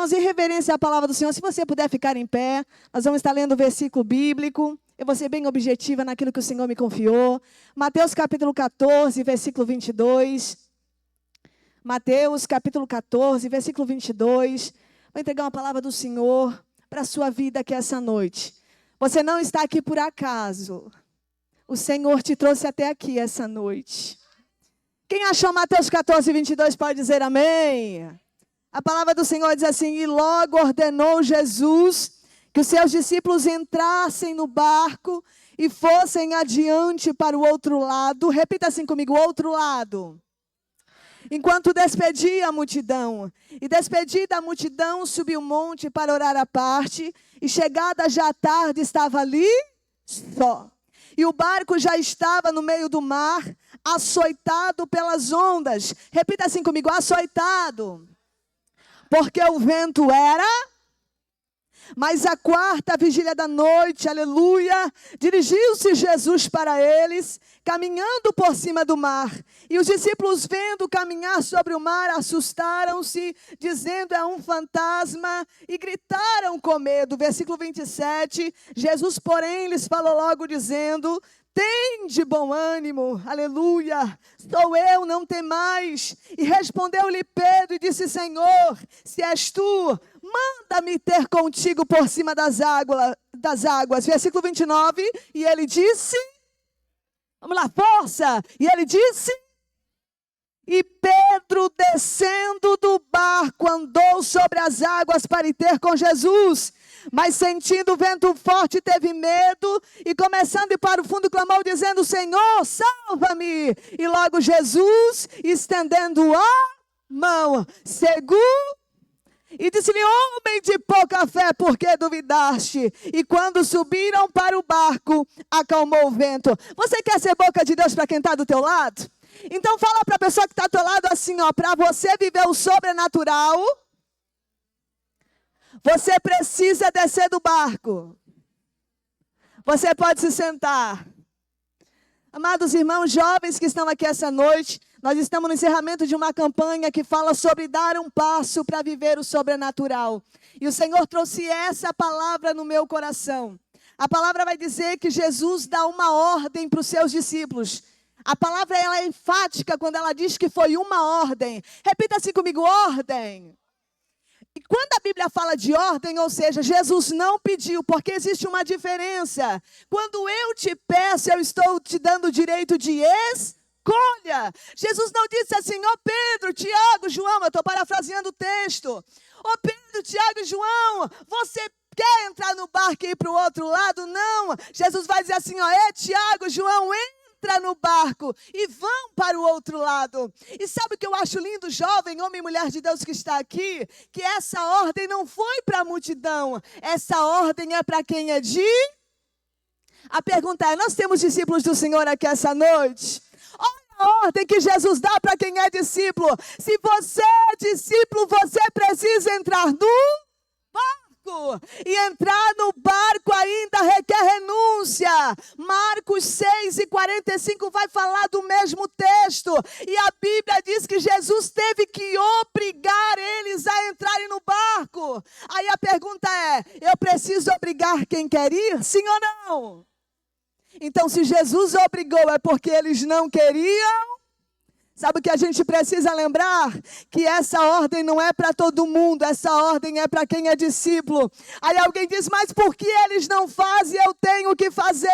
Em reverência à palavra do Senhor, se você puder ficar em pé, nós vamos estar lendo o versículo bíblico. Eu vou ser bem objetiva naquilo que o Senhor me confiou. Mateus capítulo 14, versículo 22. Mateus capítulo 14, versículo 22. Vou entregar uma palavra do Senhor para a sua vida aqui essa noite. Você não está aqui por acaso. O Senhor te trouxe até aqui essa noite. Quem achou Mateus 14, 22 pode dizer amém. A palavra do Senhor diz assim: e logo ordenou Jesus que os seus discípulos entrassem no barco e fossem adiante para o outro lado. Repita assim comigo: outro lado. Enquanto despedia a multidão. E despedida a multidão, subiu o monte para orar à parte. E chegada já a tarde, estava ali só. E o barco já estava no meio do mar, açoitado pelas ondas. Repita assim comigo: açoitado. Porque o vento era, mas a quarta vigília da noite, aleluia, dirigiu-se Jesus para eles, caminhando por cima do mar. E os discípulos, vendo caminhar sobre o mar, assustaram-se, dizendo: é um fantasma, e gritaram com medo. Versículo 27, Jesus, porém, lhes falou logo, dizendo: tende bom ânimo, aleluia, sou eu, não temais. E respondeu-lhe Pedro e disse: Senhor, se és tu, manda-me ter contigo por cima das águas. Versículo 29, e ele disse, vamos lá, força, e ele disse, e Pedro, descendo do barco, andou sobre as águas para ir ter com Jesus. Mas sentindo o vento forte, teve medo, e começando a ir para o fundo, clamou, dizendo: Senhor, salva-me. E logo Jesus, estendendo a mão, segurou, e disse-lhe: homem de pouca fé, por que duvidaste? E quando subiram para o barco, acalmou o vento. Você quer ser boca de Deus para quem está do teu lado? Então fala para a pessoa que está do teu lado assim, ó, para você viver o sobrenatural, você precisa descer do barco. Você pode se sentar. Amados irmãos, jovens que estão aqui essa noite, nós estamos no encerramento de uma campanha que fala sobre dar um passo para viver o sobrenatural. E o Senhor trouxe essa palavra no meu coração. A palavra vai dizer que Jesus dá uma ordem para os seus discípulos. A palavra ela é enfática quando ela diz que foi uma ordem. Repita assim comigo: ordem. E quando a Bíblia fala de ordem, ou seja, Jesus não pediu, porque existe uma diferença. Quando eu te peço, eu estou te dando o direito de escolha. Jesus não disse assim: ó Pedro, Tiago, João, eu estou parafraseando o texto. Ó Pedro, Tiago e João, você quer entrar no barco e ir para o outro lado? Não. Jesus vai dizer assim, ó, Tiago, João, entra no barco e vão para o outro lado. E sabe o que eu acho lindo, jovem, homem e mulher de Deus que está aqui? Que essa ordem não foi para a multidão. Essa ordem é para quem é de... A pergunta é, nós temos discípulos do Senhor aqui essa noite? Olha a ordem que Jesus dá para quem é discípulo. Se você é discípulo, você precisa entrar no barco. E entrar no barco ainda requer renúncia. Marcos 6:45 vai falar do mesmo texto. E a Bíblia diz que Jesus teve que obrigar eles a entrarem no barco. Aí a pergunta é, eu preciso obrigar quem quer ir? Sim ou não? Então se Jesus obrigou é porque eles não queriam? Sabe o que a gente precisa lembrar? Que essa ordem não é para todo mundo, essa ordem é para quem é discípulo. Aí alguém diz, mas por que eles não fazem e eu tenho que fazer?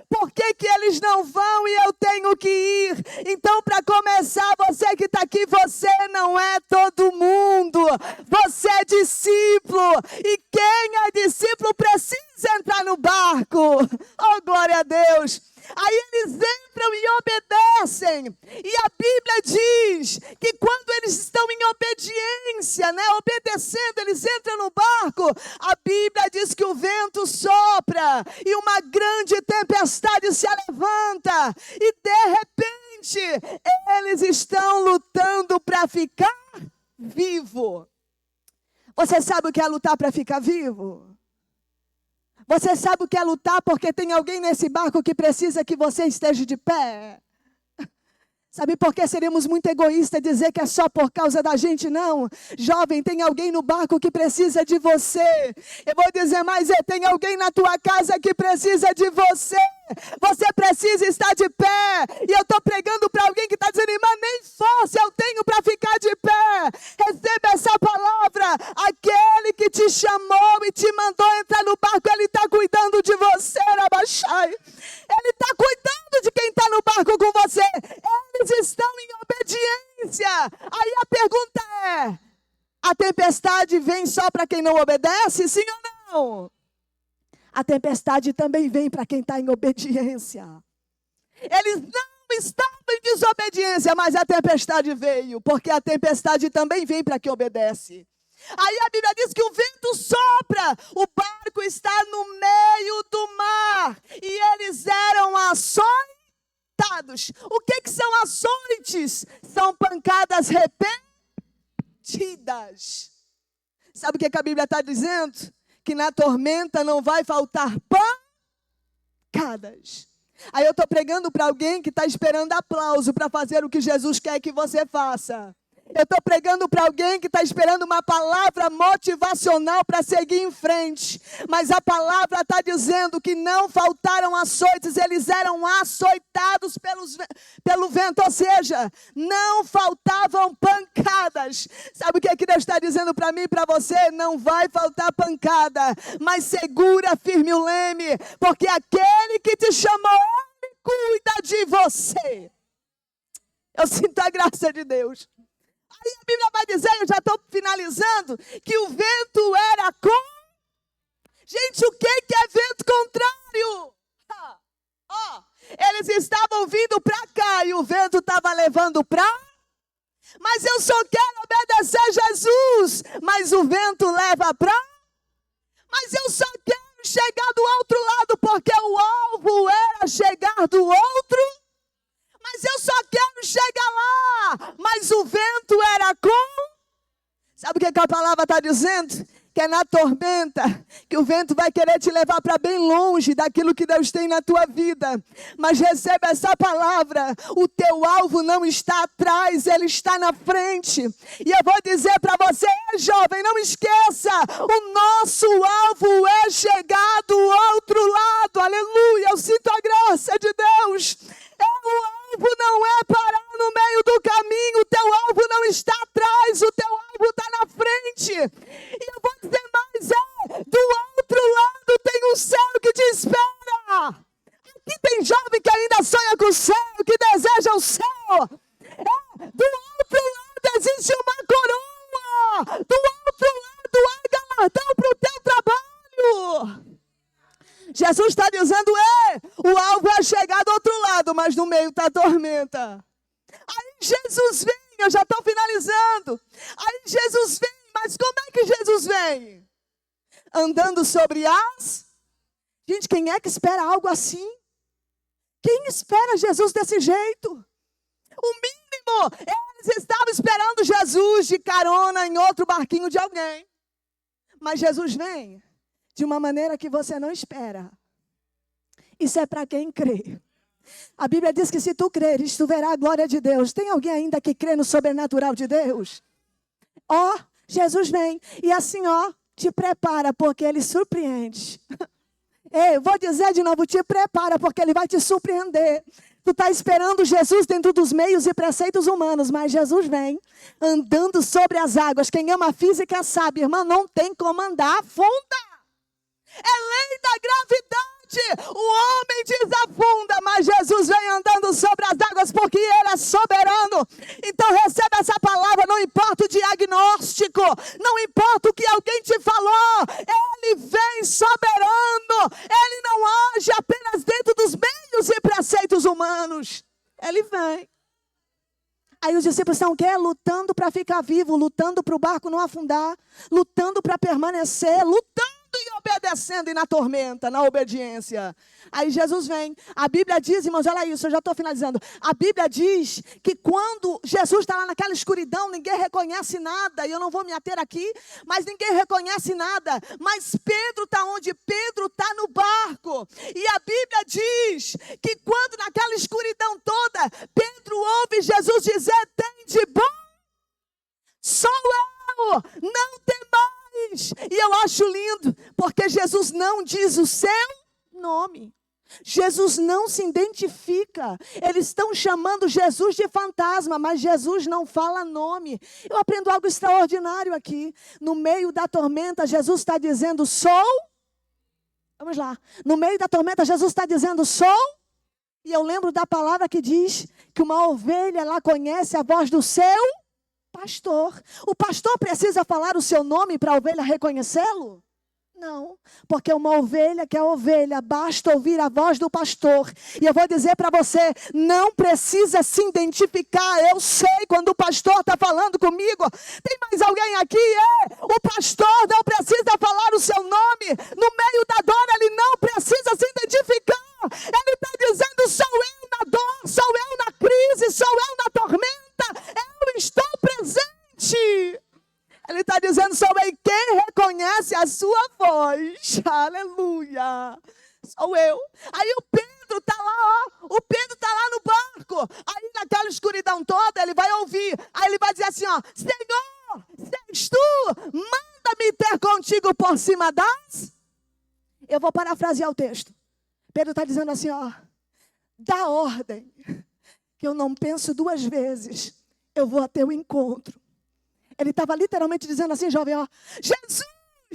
Por que que eles não vão e eu tenho que ir? Então, para começar, você que está aqui, você não é todo mundo. Você é discípulo. E quem é discípulo precisa entrar no barco. Oh, glória a Deus. Aí eles entram e obedecem. E a Bíblia diz que quando eles estão em obediência, né, obedecendo, eles entram no barco. A Bíblia diz que o vento sopra e uma grande tempestade se levanta. E de repente, eles estão lutando para ficar vivo. Você sabe o que é lutar para ficar vivo? Você sabe o que é lutar porque tem alguém nesse barco que precisa que você esteja de pé? Sabe por que seríamos muito egoístas dizer que é só por causa da gente? Não. Jovem, tem alguém no barco que precisa de você. Eu vou dizer mais, tem alguém na tua casa que precisa de você. Você precisa estar de pé. E eu estou pregando para alguém que está dizendo, irmã, nem força eu tenho para ficar de pé. Receba essa palavra. Aquele que te chamou e te mandou entrar no barco, ele está cuidando de você, Rabachai. Ele está cuidando de quem está no barco com você. Eles estão em obediência. Aí a pergunta é, a tempestade vem só para quem não obedece? Sim ou não? A tempestade também vem para quem está em obediência. Eles não estavam em desobediência, mas a tempestade veio, porque a tempestade também vem para quem obedece. Aí a Bíblia diz que o vento sopra, o barco está no meio do mar, e eles eram açoitados. O que são açoites? São pancadas repetidas. Sabe o que a Bíblia está dizendo? Que na tormenta não vai faltar pancadas. Aí eu estou pregando para alguém que está esperando aplauso para fazer o que Jesus quer que você faça. Eu estou pregando para alguém que está esperando uma palavra motivacional para seguir em frente. Mas a palavra está dizendo que não faltaram açoites, eles eram açoitados pelo vento. Ou seja, não faltavam pancadas. Sabe o que Deus está dizendo para mim e para você? Não vai faltar pancada, mas segura firme o leme, porque aquele que te chamou, ele cuida de você. Eu sinto a graça de Deus. Aí a Bíblia vai dizer, eu já estou finalizando, que o vento era Gente, o que é vento contrário? Eles estavam vindo para cá e o vento estava levando para... Mas eu só quero obedecer Jesus. Mas o vento leva para... Mas eu só quero chegar do outro lado, porque o alvo era chegar do outro. Mas eu só quero chegar lá. Mas o vento era Sabe o que a palavra está dizendo? Que é na tormenta que o vento vai querer te levar para bem longe daquilo que Deus tem na tua vida. Mas receba essa palavra, o teu alvo não está atrás, ele está na frente. E eu vou dizer para você, jovem, não esqueça, o nosso alvo é chegar do outro lado. Aleluia, eu sinto a graça de Deus. O alvo não é parar no meio do caminho, o teu alvo não está atrás, o teu alvo está na frente. E eu vou dizer mais, do outro lado tem um céu que te espera. Aqui tem jovem que ainda sonha com o céu, que deseja o céu. Do outro lado existe uma coroa, do outro lado há galardão para o teu trabalho. Jesus está dizendo, o alvo é chegar do outro lado, mas no meio está a tormenta. Aí Jesus vem, eu já estou finalizando. Aí Jesus vem, mas como é que Jesus vem? Andando sobre as... Gente, quem é que espera algo assim? Quem espera Jesus desse jeito? O mínimo, eles estavam esperando Jesus de carona em outro barquinho de alguém. Mas Jesus vem de uma maneira que você não espera. Isso é para quem crê. A Bíblia diz que se tu creres, tu verás a glória de Deus. Tem alguém ainda que crê no sobrenatural de Deus? Jesus vem e assim, te prepara, porque Ele surpreende. Eu vou dizer de novo, te prepara, porque Ele vai te surpreender. Tu está esperando Jesus dentro dos meios e preceitos humanos, mas Jesus vem andando sobre as águas. Quem ama física sabe, irmão, não tem como andar, afunda. É lei da gravidade. O homem desafunda, mas Jesus vem andando sobre as águas porque Ele é soberano. Então receba essa palavra, não importa o diagnóstico, não importa o que alguém te falou, Ele vem soberano. Ele não age apenas dentro dos meios e preceitos humanos. Ele vem. Aí os discípulos estão o quê? Lutando para ficar vivo, lutando para o barco não afundar, lutando para permanecer, lutando em obedecendo e na tormenta, na obediência. Aí Jesus vem. A Bíblia diz, irmãos, olha isso, eu já estou finalizando. A Bíblia diz que quando Jesus está lá naquela escuridão, ninguém reconhece nada. E eu não vou me ater aqui, mas ninguém reconhece nada. Mas Pedro está onde? Pedro está no barco. E a Bíblia diz que quando naquela escuridão toda, Pedro ouve Jesus dizer, tem de bom, sou eu, não temais. E eu acho lindo, porque Jesus não diz o seu nome. Jesus não se identifica. Eles estão chamando Jesus de fantasma, mas Jesus não fala nome. Eu aprendo algo extraordinário aqui. No meio da tormenta, Jesus está dizendo, sou. Vamos lá. No meio da tormenta, Jesus está dizendo, sou. E eu lembro da palavra que diz que uma ovelha, ela conhece a voz do seu pastor. O pastor precisa falar o seu nome para a ovelha reconhecê-lo? Não, porque uma ovelha que é ovelha, basta ouvir a voz do pastor. E eu vou dizer para você, não precisa se identificar. Eu sei quando o pastor está falando comigo. Tem mais alguém aqui? O pastor não precisa falar o seu nome. No meio da dor, ele não precisa se identificar. Ele está dizendo, sou eu na dor, sou eu na crise, sou eu na tormenta. Eu estou presente. Ele está dizendo, sou eu quem reconhece a sua voz. Aleluia. Sou eu. Aí o Pedro está lá, ó. O Pedro está lá no barco. Aí naquela escuridão toda, ele vai ouvir. Aí ele vai dizer assim, ó. Senhor, se és tu, manda-me ter contigo por cima das... Eu vou parafrasear o texto. Pedro está dizendo assim, ó. Dá ordem, que eu não penso duas vezes. Eu vou até o encontro. Ele estava literalmente dizendo assim, jovem, ó. Jesus,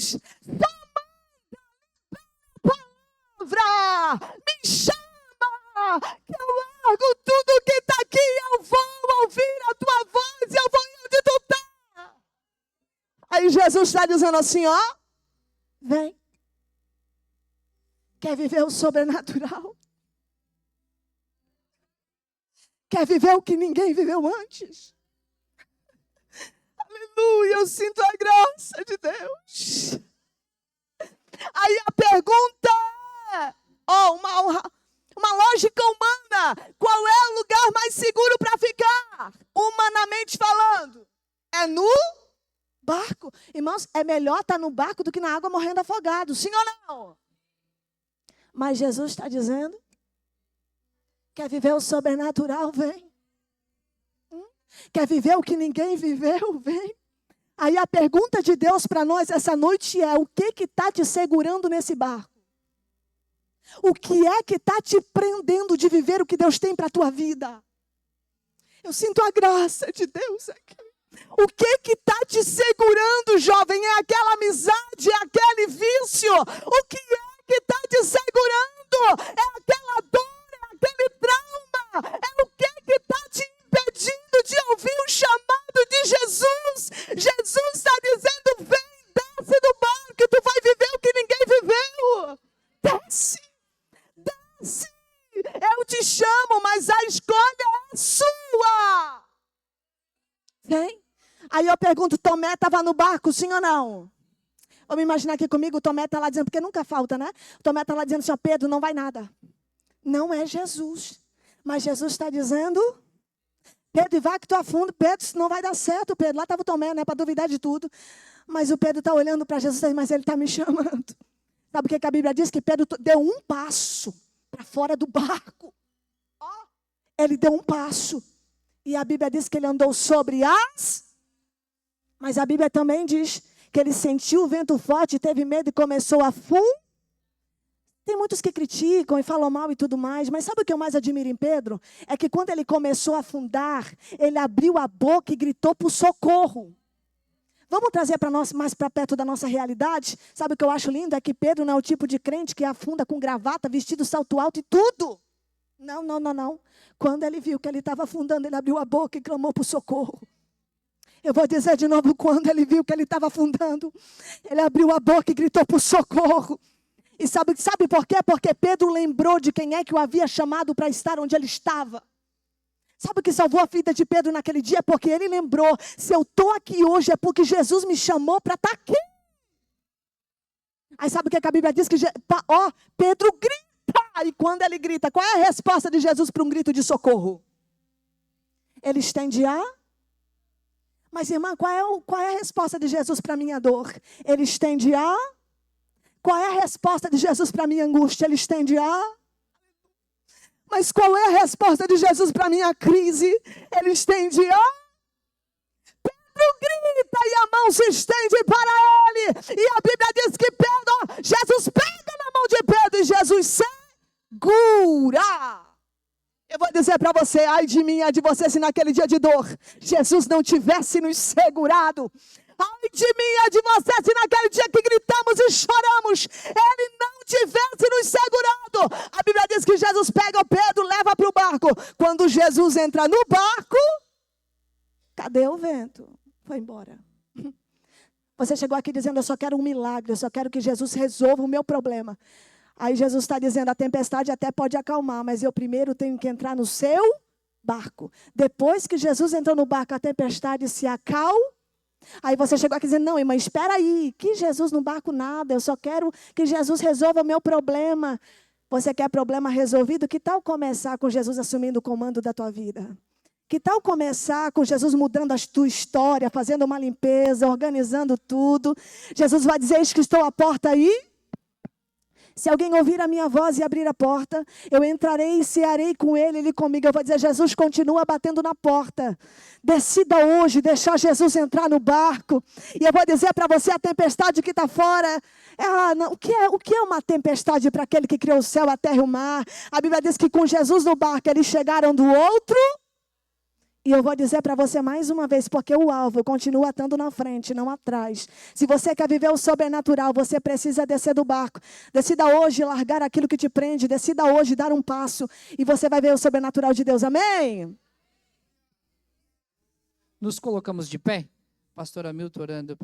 só manda palavra, me chama, que eu largo tudo que está aqui, eu vou ouvir a tua voz e eu vou onde tu está. Aí Jesus está dizendo assim, ó. Vem. Quer viver o sobrenatural? Quer viver o que ninguém viveu antes? Aleluia, eu sinto a graça de Deus. Aí a pergunta é, uma lógica humana, qual é o lugar mais seguro para ficar? Humanamente falando, é no barco. Irmãos, é melhor estar no barco do que na água morrendo afogado, sim ou não? Mas Jesus está dizendo, quer viver o sobrenatural, vem. Quer viver o que ninguém viveu? Vem. Aí a pergunta de Deus para nós essa noite é, o que está te segurando nesse barco? O que é que está te prendendo de viver o que Deus tem para a tua vida? Eu sinto a graça de Deus aqui. O que está te segurando, jovem? É aquela amizade, é aquele vício? O que é que está te segurando? É aquela dor, é aquele trauma? É o que está te impedindo de ouvir o chamado de Jesus? Jesus está dizendo, vem, desce do barco, que tu vai viver o que ninguém viveu. Desce, desce. Eu te chamo, mas a escolha é sua. Vem. Aí eu pergunto, Tomé estava no barco, sim ou não? Vamos imaginar aqui comigo, o Tomé está lá dizendo, porque nunca falta, né? O Tomé está lá dizendo assim, ó, Pedro, não vai nada. Não é Jesus. Mas Jesus está dizendo, Pedro, vai que tu afunda. Pedro, isso não vai dar certo, Pedro. Lá estava o Tomé, né, para duvidar de tudo. Mas o Pedro está olhando para Jesus e diz, mas ele está me chamando. Sabe o que a Bíblia diz? Que Pedro deu um passo para fora do barco. Ó, ele deu um passo. E a Bíblia diz que ele andou sobre as... Mas a Bíblia também diz que ele sentiu o vento forte, teve medo e começou a afundar. Tem muitos que criticam e falam mal e tudo mais, mas sabe o que eu mais admiro em Pedro? É que quando ele começou a afundar, ele abriu a boca e gritou por socorro. Vamos trazer para nós mais para perto da nossa realidade? Sabe o que eu acho lindo? É que Pedro não é o tipo de crente que afunda com gravata, vestido, salto alto e tudo. Não, não, não, não. Quando ele viu que ele estava afundando, ele abriu a boca e clamou por socorro. Eu vou dizer de novo, quando ele viu que ele estava afundando, ele abriu a boca e gritou por socorro. E sabe por quê? Porque Pedro lembrou de quem é que o havia chamado para estar onde ele estava. Sabe o que salvou a vida de Pedro naquele dia? Porque ele lembrou, se eu estou aqui hoje é porque Jesus me chamou para estar aqui. Aí sabe o que a Bíblia diz? Que Pedro grita. E quando ele grita, qual é a resposta de Jesus para um grito de socorro? Ele estende a... Mas, irmã, qual é a resposta de Jesus para a minha dor? Ele estende a... Qual é a resposta de Jesus para a minha angústia? Ele estende a... Mas qual é a resposta de Jesus para a minha crise? Ele estende a... Pedro grita e a mão se estende para ele. E a Bíblia diz que Jesus pega na mão de Pedro e Jesus segura. Eu vou dizer para você, ai de mim, ai de você, se naquele dia de dor, Jesus não tivesse nos segurado. Ai de mim, ai de você, se naquele dia que gritamos e choramos, Ele não tivesse nos segurado. A Bíblia diz que Jesus pega o Pedro, leva para o barco. Quando Jesus entra no barco, cadê o vento? Foi embora. Você chegou aqui dizendo, eu só quero um milagre, eu só quero que Jesus resolva o meu problema. Aí Jesus está dizendo, a tempestade até pode acalmar, mas eu primeiro tenho que entrar no seu barco. Depois que Jesus entrou no barco, a tempestade se acalma. Aí você chegou aqui dizendo, não, irmã, espera aí, que Jesus no barco nada, eu só quero que Jesus resolva o meu problema. Você quer problema resolvido? Que tal começar com Jesus assumindo o comando da tua vida? Que tal começar com Jesus mudando a tua história, fazendo uma limpeza, organizando tudo? Jesus vai dizer, eis que estou à porta aí. Se alguém ouvir a minha voz e abrir a porta, eu entrarei e cearei com ele, ele comigo. Eu vou dizer, Jesus continua batendo na porta. Decida hoje deixar Jesus entrar no barco. E eu vou dizer para você, a tempestade que está fora. O que é uma tempestade para aquele que criou o céu, a terra e o mar? A Bíblia diz que com Jesus no barco, eles chegaram do outro. E eu vou dizer para você mais uma vez, porque o alvo continua estando na frente, não atrás. Se você quer viver o sobrenatural, você precisa descer do barco. Decida hoje largar aquilo que te prende. Decida hoje dar um passo. E você vai ver o sobrenatural de Deus. Amém? Nos colocamos de pé. Pastor Hamilton orando.